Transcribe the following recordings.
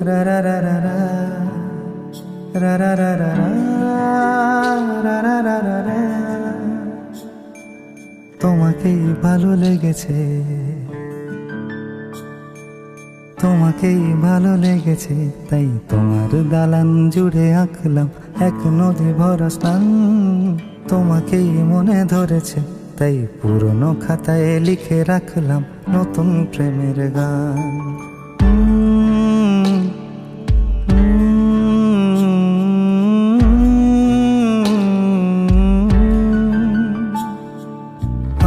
রা রা রা রা রা রা রা রা রা রা রা রা রা রা। তোমাকেই ভালো লেগেছে, তোমাকেই ভালো লেগেছে, তাই তোমার দালান জুড়ে আঁকলাম এক নদী ভরা স্নান। তোমাকেই মনে ধরেছে, তাই পুরনো খাতায় লিখে রাখলাম নতুন প্রেমের গান।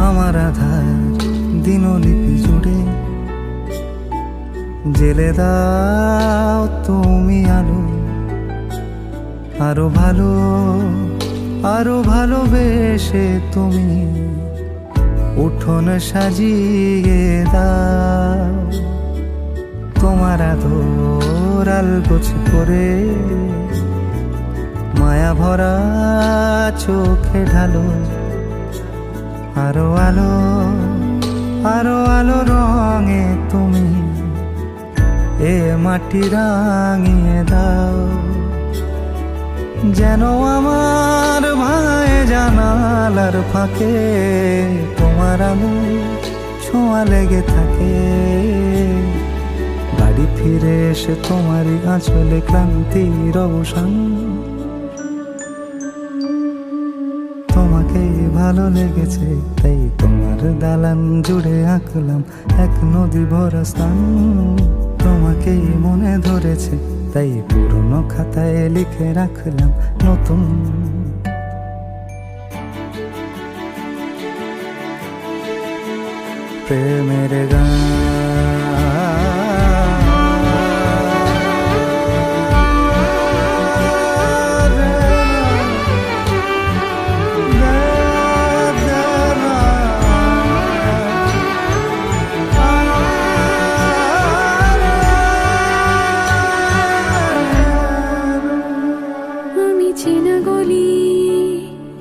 আমার আধার দিনলিপি জুড়ে জেলে দাও তুমি আলো, আরো ভালো আরো ভালোবেসে তুমি উঠোন সাজিয়ে দাও। তোমার আদর আলগোছ করে মায়া ভরা চোখে ঢালো, আরো আলো আরো আলো রঙে তুমি এ মাটি রাঙিয়ে দাও। যেন আমার ভাই জানালার ফাঁকে তোমার আলো ছোঁয়া লেগে থাকে। বাড়ি ফিরে এসে তোমারই আঁচলে ক্লান্তির অবসান। তোমাকেই ভালো লেগেছে, তাই তোমার দালান জুড়ে আঁকলাম এক নদী ভরা স্থান। তোমাকেই মনে ধরেছে, তাই পুরনো খাতায় লিখে রাখলাম নতুন প্রেমের গান। চেনা গলি,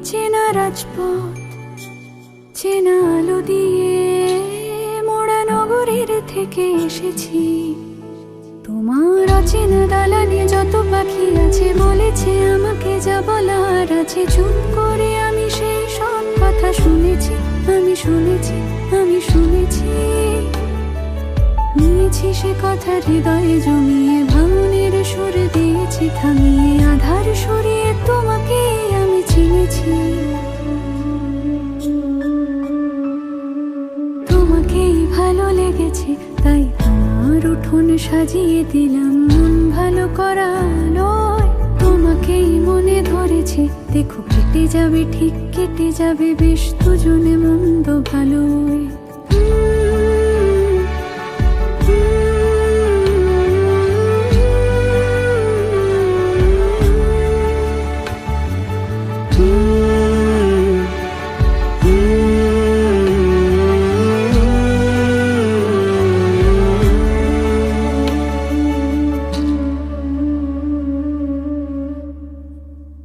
চেনা রাজপথ, চেনা আলো দিয়ে মোড়া নগরের থেকে এসেছি। তোমার অচেনা দালানে যত পাখি আছে বলেছে আমাকে যা বলার আছে। চুপ করে আমি সেই সব কথা শুনেছি, আমি শুনেছি, আমি শুনেছি। নিয়েছি সে কথা হৃদয়ে জমিয়ে, ভাঙনের সুর দিয়েছি থামিয়ে, আধার সরিয়ে তোমাকে আমি চিনেছি। তোমাকেই ভালো লেগেছে, তাই তোমার উঠোন সাজিয়ে দিলাম মন ভালো করা নয়। তোমাকেই মনে ধরেছে, দেখো কেটে যাবে, ঠিক কেটে যাবে বেশ দুজনে মন্দ ভালোই।